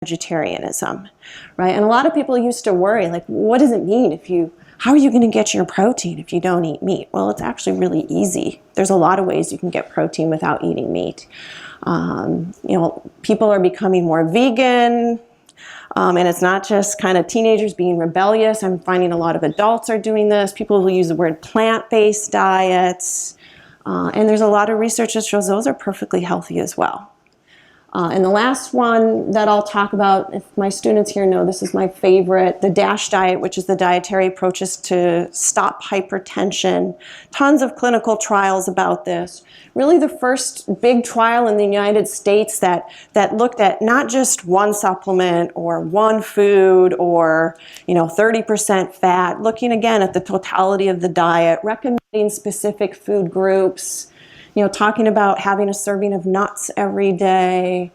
vegetarianism, right? And a lot of people used to worry, like, what does it mean how are you going to get your protein if you don't eat meat? Well, it's actually really easy. There's a lot of ways you can get protein without eating meat. People are becoming more vegan, and it's not just kind of teenagers being rebellious. I'm finding a lot of adults are doing this. People will use the word plant-based diets, and there's a lot of research that shows those are perfectly healthy as well. And the last one that I'll talk about, if my students here know, this is my favorite, the DASH diet, which is the dietary approaches to stop hypertension. Tons of clinical trials about this. Really the first big trial in the United States that looked at not just one supplement or one food or 30% fat, looking again at the totality of the diet, recommending specific food groups, talking about having a serving of nuts every day,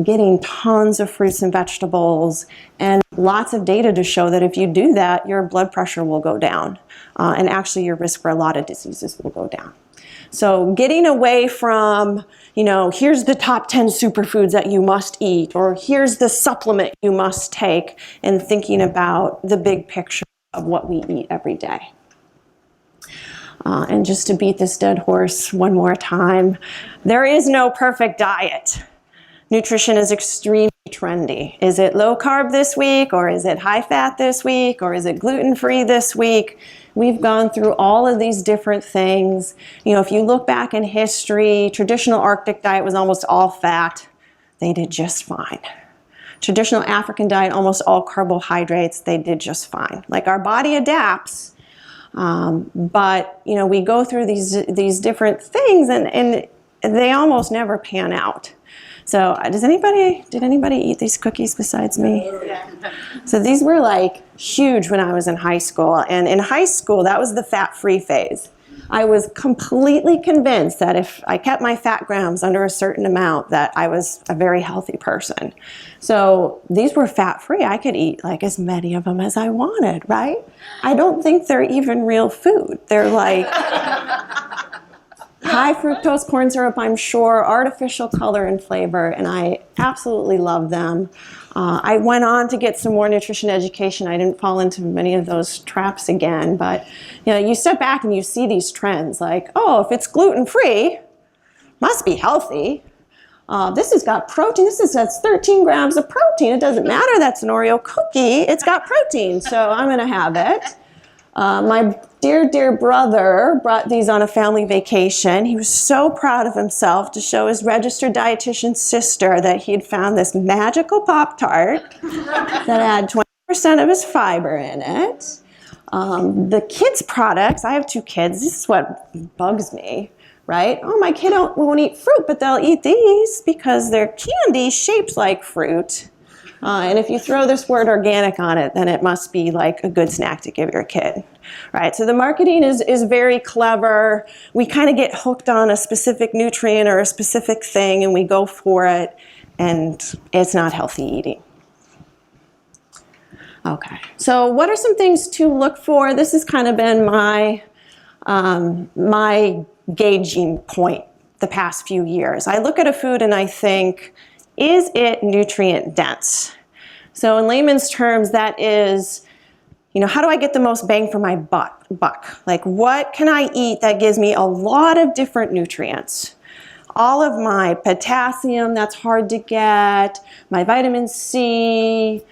getting tons of fruits and vegetables, and lots of data to show that if you do that, your blood pressure will go down, and actually your risk for a lot of diseases will go down. So getting away from, here's the top 10 superfoods that you must eat, or here's the supplement you must take, and thinking about the big picture of what we eat every day. And just to beat this dead horse one more time, there is no perfect diet. Nutrition is extremely trendy. Is it low carb this week, or is it high fat this week, or is it gluten-free this week? We've gone through all of these different things. If you look back in history, traditional Arctic diet was almost all fat. They did just fine. Traditional African diet, almost all carbohydrates, they did just fine. Like, our body adapts. But we go through these different things, and they almost never pan out. So did anybody eat these cookies besides me? So these were like huge when I was in high school, and in high school that was the fat-free phase. I was completely convinced that if I kept my fat grams under a certain amount, that I was a very healthy person. So these were fat-free. I could eat like as many of them as I wanted, right? I don't think they're even real food. They're like high fructose corn syrup, I'm sure, artificial color and flavor, and I absolutely love them. I went on to get some more nutrition education. I didn't fall into many of those traps again, but you step back and you see these trends like, oh, if it's gluten-free, must be healthy. This has got protein. That's 13 grams of protein. It doesn't matter that's an Oreo cookie. It's got protein, so I'm going to have it. My dear brother brought these on a family vacation. He was so proud of himself to show his registered dietitian sister that he had found this magical Pop-Tart that had 20% of his fiber in it. The kids' products, I have 2 kids. This is what bugs me, right? Oh, my kid won't eat fruit, but they'll eat these because they're candy shaped like fruit. And if you throw this word organic on it, then it must be like a good snack to give your kid, right? So the marketing is very clever. We kind of get hooked on a specific nutrient or a specific thing, and we go for it, and it's not healthy eating. Okay, so what are some things to look for? This has kind of been my gauging point the past few years. I look at a food and I think, is it nutrient dense? So in layman's terms, that is, how do I get the most bang for my buck? Like, what can I eat that gives me a lot of different nutrients? All of my potassium that's hard to get, my vitamin C,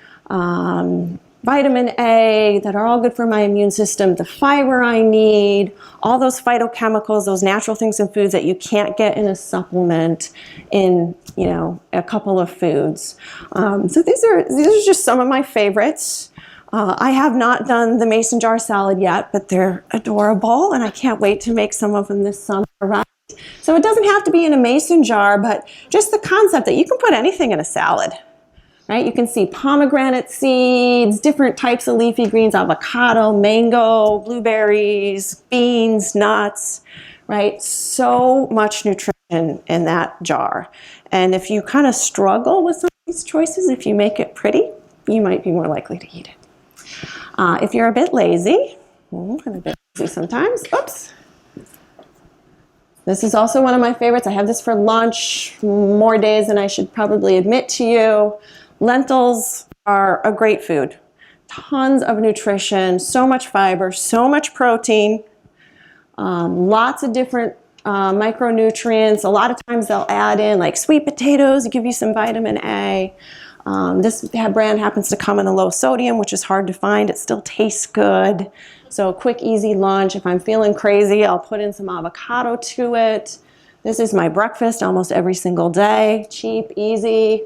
vitamin A that are all good for my immune system, the fiber I need, all those phytochemicals, those natural things in foods that you can't get in a supplement in, a couple of foods. So these are just some of my favorites. I have not done the mason jar salad yet, but they're adorable, and I can't wait to make some of them this summer, right? So it doesn't have to be in a mason jar, but just the concept that you can put anything in a salad. Right? You can see pomegranate seeds, different types of leafy greens, avocado, mango, blueberries, beans, nuts, right? So much nutrition in that jar. And if you kind of struggle with some of these choices, if you make it pretty, you might be more likely to eat it. If you're a bit lazy, I'm a bit lazy sometimes, oops. This is also one of my favorites. I have this for lunch more days than I should probably admit to you. Lentils are a great food. Tons of nutrition, so much fiber, so much protein, lots of different micronutrients. A lot of times they'll add in like sweet potatoes to give you some vitamin A. This brand happens to come in a low sodium, which is hard to find. It still tastes good. So quick, easy lunch. If I'm feeling crazy, I'll put in some avocado to it. This is my breakfast almost every single day. Cheap, easy,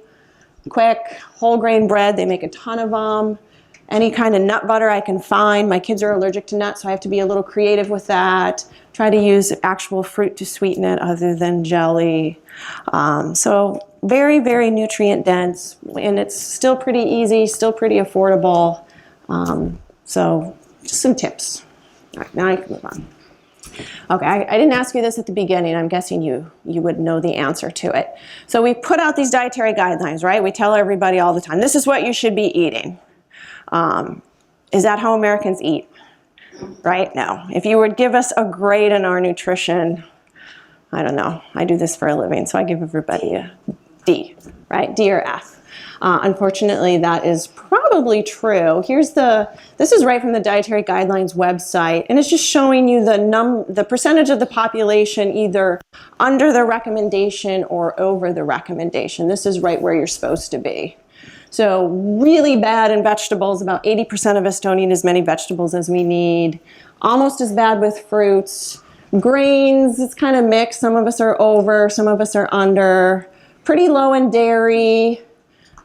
quick, whole grain bread. They make a ton of them. Any kind of nut butter I can find. My kids are allergic to nuts, so I have to be a little creative with that. Try to use actual fruit to sweeten it other than jelly. So very, very nutrient dense, and it's still pretty easy, still pretty affordable. So just some tips. All right, now I can move on. Okay, I didn't ask you this at the beginning. I'm guessing you would know the answer to it. So we put out these dietary guidelines, right? We tell everybody all the time, this is what you should be eating. Is that how Americans eat? Right? No. If you would give us a grade in our nutrition, I don't know. I do this for a living, so I give everybody a D, right? D or F. Unfortunately, that is probably true. This is right from the Dietary Guidelines website, and it's just showing you the percentage of the population either under the recommendation or over the recommendation. This is right where you're supposed to be. So really bad in vegetables. About 80% of us don't eat as many vegetables as we need. Almost as bad with fruits. Grains, it's kind of mixed. Some of us are over, some of us are under. Pretty low in dairy.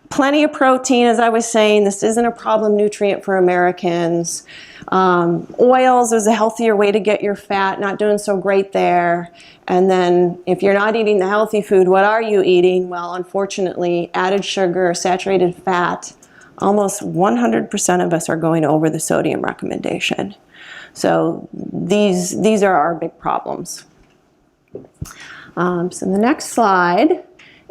Plenty of protein, as I was saying. This isn't a problem nutrient for Americans. Oils is a healthier way to get your fat. Not doing so great there. And then if you're not eating the healthy food, what are you eating? Well, unfortunately, added sugar, saturated fat. Almost 100% of us are going over the sodium recommendation. So these are our big problems. So the next slide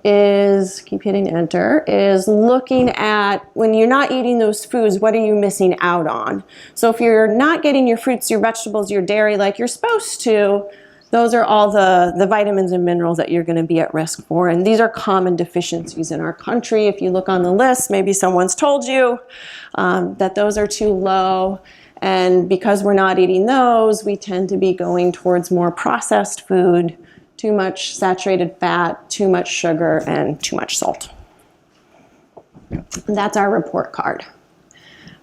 is, keep hitting enter, is looking at when you're not eating those foods, what are you missing out on? So if you're not getting your fruits, your vegetables, your dairy like you're supposed to, those are all the vitamins and minerals that you're going to be at risk for. And these are common deficiencies in our country. If you look on the list, maybe someone's told you that those are too low. And because we're not eating those, we tend to be going towards more processed food, too much saturated fat, too much sugar, and too much salt. And that's our report card.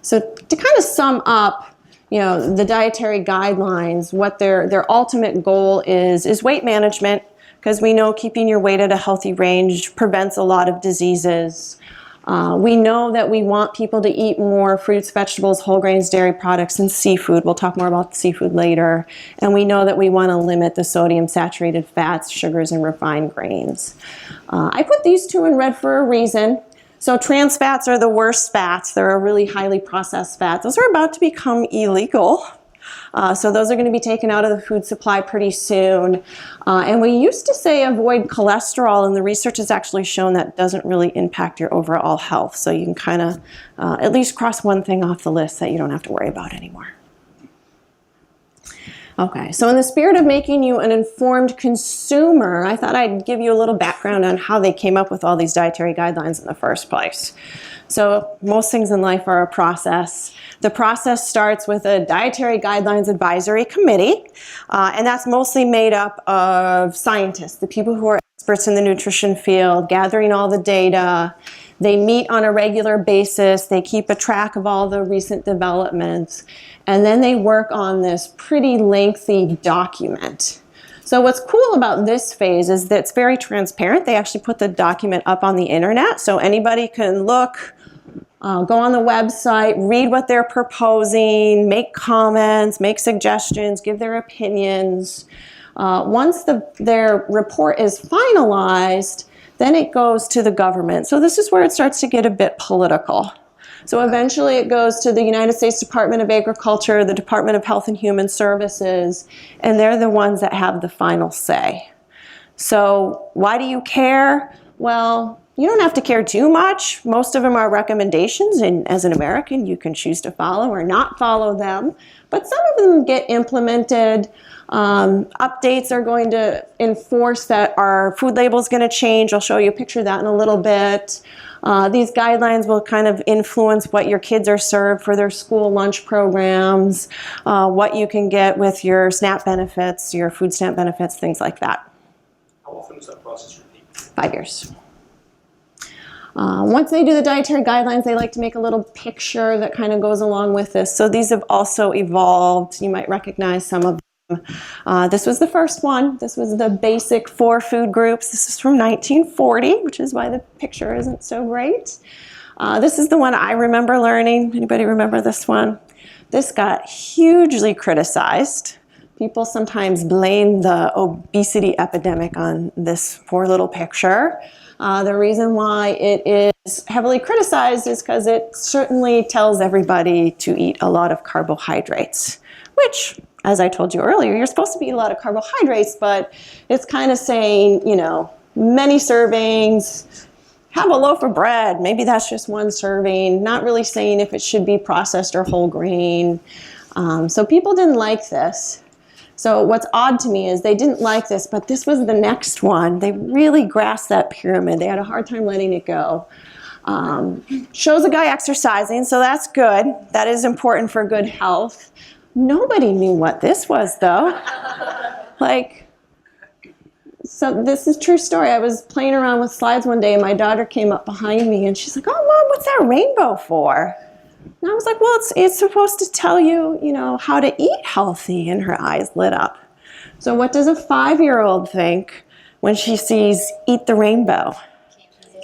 So to kind of sum up, the dietary guidelines, what their ultimate goal is weight management, because we know keeping your weight at a healthy range prevents a lot of diseases. We know that we want people to eat more fruits, vegetables, whole grains, dairy products, and seafood. We'll talk more about seafood later. And we know that we want to limit the sodium, saturated fats, sugars, and refined grains. I put these two in red for a reason. So trans fats are the worst fats. They're a really highly processed fat. Those are about to become illegal. So those are going to be taken out of the food supply pretty soon. And we used to say avoid cholesterol, and the research has actually shown that doesn't really impact your overall health. So you can kind of at least cross one thing off the list that you don't have to worry about anymore. Okay, so in the spirit of making you an informed consumer, I thought I'd give you a little background on how they came up with all these dietary guidelines in the first place. So most things in life are a process. The process starts with a Dietary Guidelines Advisory Committee, and that's mostly made up of scientists, the people who are experts in the nutrition field, gathering all the data. They meet on a regular basis. They keep a track of all the recent developments, and then they work on this pretty lengthy document. So what's cool about this phase is that it's very transparent. They actually put the document up on the internet, so anybody can look, go on the website, read what they're proposing, make comments, make suggestions, give their opinions. Once their report is finalized, then it goes to the government. So this is where it starts to get a bit political. So eventually it goes to the United States Department of Agriculture, the Department of Health and Human Services, and they're the ones that have the final say. So why do you care? Well, you don't have to care too much. Most of them are recommendations, and as an American, you can choose to follow or not follow them. But some of them get implemented. Updates are going to enforce that our food label is going to change. I'll show you a picture of that in a little bit. These guidelines will kind of influence what your kids are served for their school lunch programs, what you can get with your SNAP benefits, your food stamp benefits, things like that. How often does that process repeat? 5 years. Once they do the dietary guidelines, they like to make a little picture that kind of goes along with this. So these have also evolved. You might recognize some of them. This was the first one. This was the basic 4 food groups. This is from 1940, which is why the picture isn't so great. This is the one I remember learning. Anybody remember this one? This got hugely criticized. People sometimes blame the obesity epidemic on this poor little picture. The reason why it is heavily criticized is because it certainly tells everybody to eat a lot of carbohydrates, which, as I told you earlier, you're supposed to eat a lot of carbohydrates, but it's kind of saying, you know, many servings, have a loaf of bread, maybe that's just 1 serving, not really saying if it should be processed or whole grain. So people didn't like this. So what's odd to me is they didn't like this, but this was the next one. They really grasped that pyramid. They had a hard time letting it go. Shows a guy exercising, so that's good. That is important for good health. Nobody knew what this was, though. So this is a true story. I was playing around with slides one day, and my daughter came up behind me, and she's like, "Oh, Mom, what's that rainbow for?" And I was like, well, it's supposed to tell you, you know, how to eat healthy, and her eyes lit up. So what does a 5-year-old think when she sees eat the rainbow?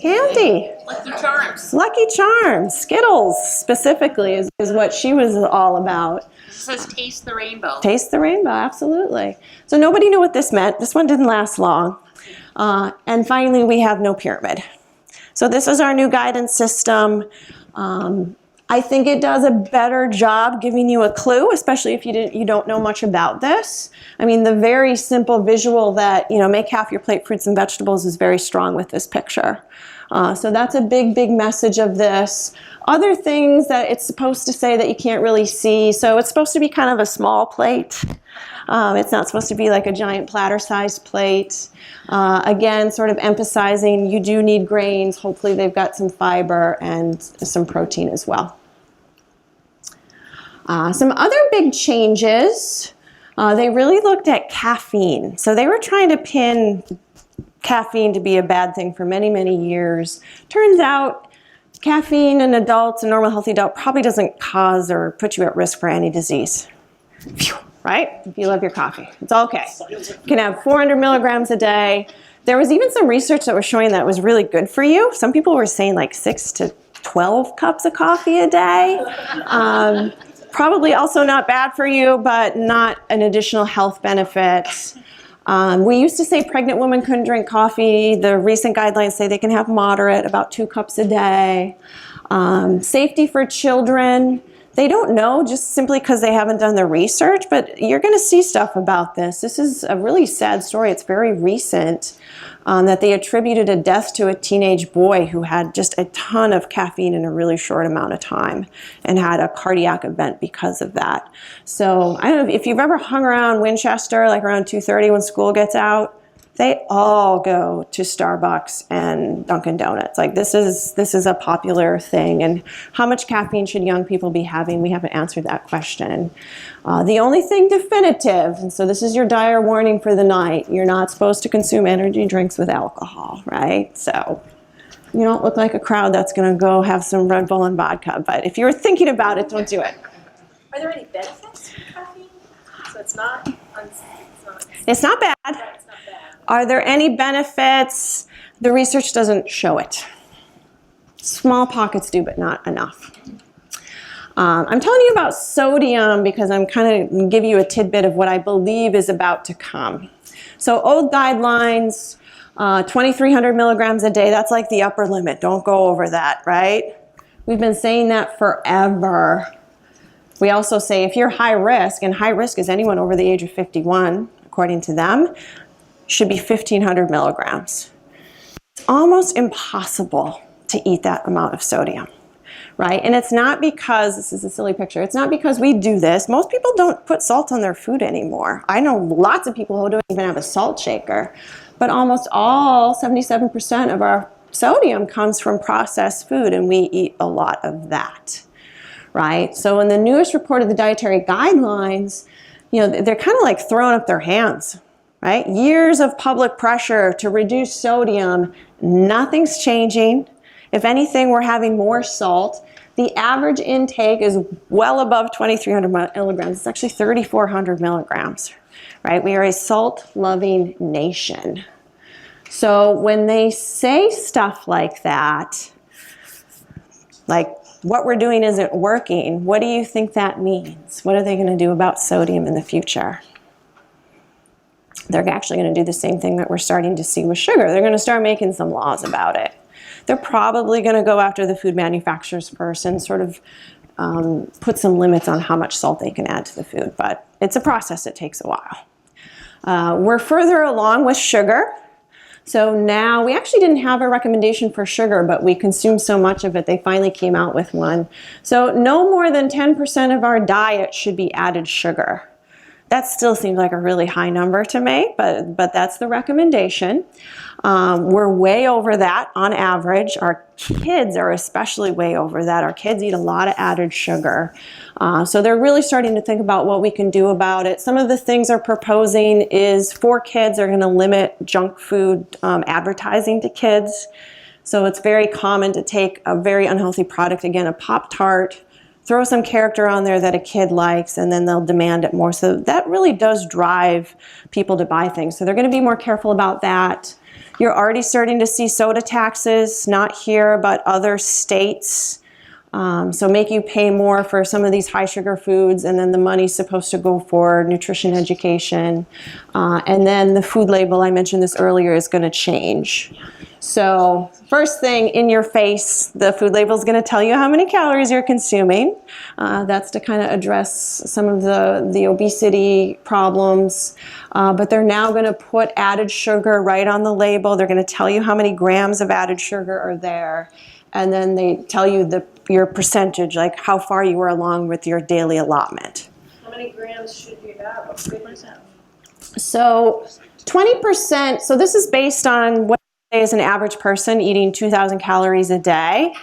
Candy. Lucky Charms. Lucky Charms. Skittles, specifically, is what she was all about. It says taste the rainbow. Taste the rainbow, absolutely. So nobody knew what this meant. This one didn't last long. And finally, we have no pyramid. So this is our new guidance system. I think it does a better job giving you a clue, especially if you don't know much about this. I mean, the very simple visual that, you know, make half your plate fruits and vegetables is very strong with this picture. So that's a big, big message of this. Other things that it's supposed to say that you can't really see. So it's supposed to be kind of a small plate. It's not supposed to be like a giant platter-sized plate. Again, sort of emphasizing you do need grains. Hopefully they've got some fiber and some protein as well. Some other big changes, they really looked at caffeine. So they were trying to pin caffeine to be a bad thing for many, many years. Turns out caffeine in adults, a normal healthy adult, probably doesn't cause or put you at risk for any disease. Phew, right? If you love your coffee, it's okay. You can have 400 milligrams a day. There was even some research that was showing that was really good for you. Some people were saying like 6 to 12 cups of coffee a day. Probably also not bad for you, but not an additional health benefit. We used to say pregnant women couldn't drink coffee. The recent guidelines say they can have moderate, about 2 cups a day. Safety for children, they don't know just simply because they haven't done the research, but you're going to see stuff about this. This is a really sad story. It's very recent that they attributed a death to a teenage boy who had just a ton of caffeine in a really short amount of time and had a cardiac event because of that. So I don't know if you've ever hung around Winchester, like around 2:30 when school gets out, they all go to Starbucks and Dunkin' Donuts. Like this is a popular thing. And how much caffeine should young people be having? We haven't answered that question. The only thing definitive, and so this is your dire warning for the night, you're not supposed to consume energy drinks with alcohol, right? So you don't look like a crowd that's going to go have some Red Bull and vodka. But if you're thinking about it, don't do it. Are there any benefits to caffeine? So it's not bad. It's not bad. Are there any benefits? The research doesn't show it. Small pockets do, but not enough. I'm telling you about sodium because I'm kind of give you a tidbit of what I believe is about to come. So old guidelines, 2,300 milligrams a day, that's like the upper limit. Don't go over that, right? We've been saying that forever. We also say if you're high risk, and high risk is anyone over the age of 51, according to them, should be 1,500 milligrams. It's almost impossible to eat that amount of sodium, right? And it's not because, this is a silly picture, it's not because we do this. Most people don't put salt on their food anymore. I know lots of people who don't even have a salt shaker, but almost all, 77% of our sodium comes from processed food, and we eat a lot of that, right? So in the newest report of the Dietary Guidelines, they're kind of like throwing up their hands, right? Years of public pressure to reduce sodium, nothing's changing. If anything, we're having more salt. The average intake is well above 2,300 milligrams. It's actually 3,400 milligrams, right? We are a salt-loving nation. So when they say stuff like that, like what we're doing isn't working, what do you think that means? What are they going to do about sodium in the future? They're actually going to do the same thing that we're starting to see with sugar. They're going to start making some laws about it. They're probably going to go after the food manufacturers first and sort of put some limits on how much salt they can add to the food. But it's a process that takes a while. We're further along with sugar. So now, we actually didn't have a recommendation for sugar, but we consume so much of it, they finally came out with one. So no more than 10% of our diet should be added sugar. That still seems like a really high number to me, but that's the recommendation. We're way over that on average. Our kids are especially way over that. Our kids eat a lot of added sugar. So they're really starting to think about what we can do about it. Some of the things they're proposing is for kids, they're going to limit junk food advertising to kids. So it's very common to take a very unhealthy product, again, a Pop-Tart, throw some character on there that a kid likes, and then they'll demand it more. So that really does drive people to buy things. So they're going to be more careful about that. You're already starting to see soda taxes, not here, but other states. So make you pay more for some of these high sugar foods, and then the money's supposed to go for nutrition education. And then the food label, I mentioned this earlier, is going to change. So first thing, in your face, the food label is going to tell you how many calories you're consuming. That's to kind of address some of the obesity problems. But they're now going to put added sugar right on the label. They're going to tell you how many grams of added sugar are there. And then they tell you your percentage, like how far you were along with your daily allotment. How many grams should you have? What is that? So 20%, so this is based on what is an average person eating 2,000 calories a day.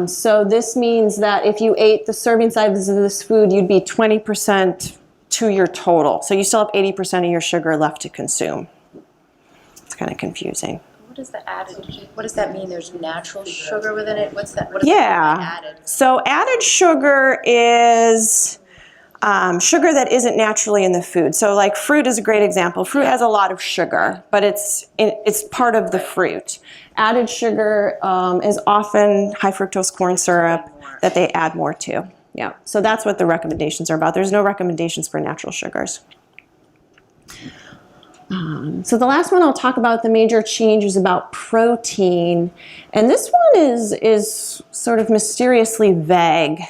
So this means that if you ate the serving size of this food, you'd be 20% to your total. So you still have 80% of your sugar left to consume. It's kind of confusing. What is the added? What does that mean? There's natural sugar within it? What's that? What is that added? So added sugar is sugar that isn't naturally in the food. So like fruit is a great example. Fruit has a lot of sugar, but it's part of the fruit. Added sugar is often high fructose corn syrup that they add more to. Yeah, so that's what the recommendations are about. There's no recommendations for natural sugars. So the last one I'll talk about, the major change, is about protein. And this one is sort of mysteriously vague.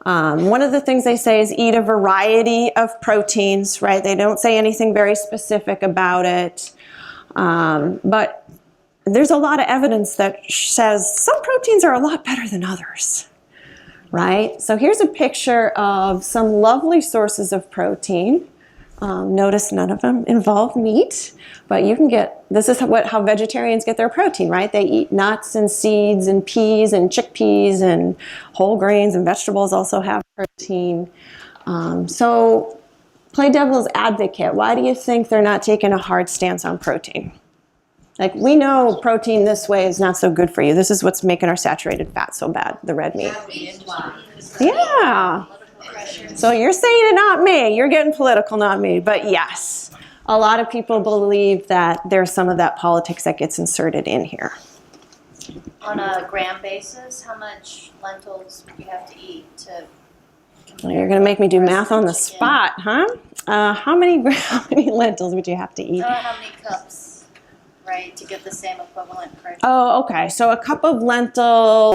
One of the things they say is eat a variety of proteins, right? They don't say anything very specific about it. But there's a lot of evidence that says some proteins are a lot better than others, right? So here's a picture of some lovely sources of protein. Notice none of them involve meat, but you can get, this is how vegetarians get their protein, right? They eat nuts and seeds and peas and chickpeas, and whole grains and vegetables also have protein. So play devil's advocate. Why do you think they're not taking a hard stance on protein? Like, we know protein this way is not so good for you. This is what's making our saturated fat so bad, the red meat. Yeah. So you're saying it, not me. You're getting political, not me. But yes, a lot of people believe that there's some of that politics that gets inserted in here. On a gram basis, how much lentils would you have to eat to? You're going to make me do math on the spot, huh? How many lentils would you have to eat? How many cups, right, to get the same equivalent protein? Oh, okay. So a cup of lentils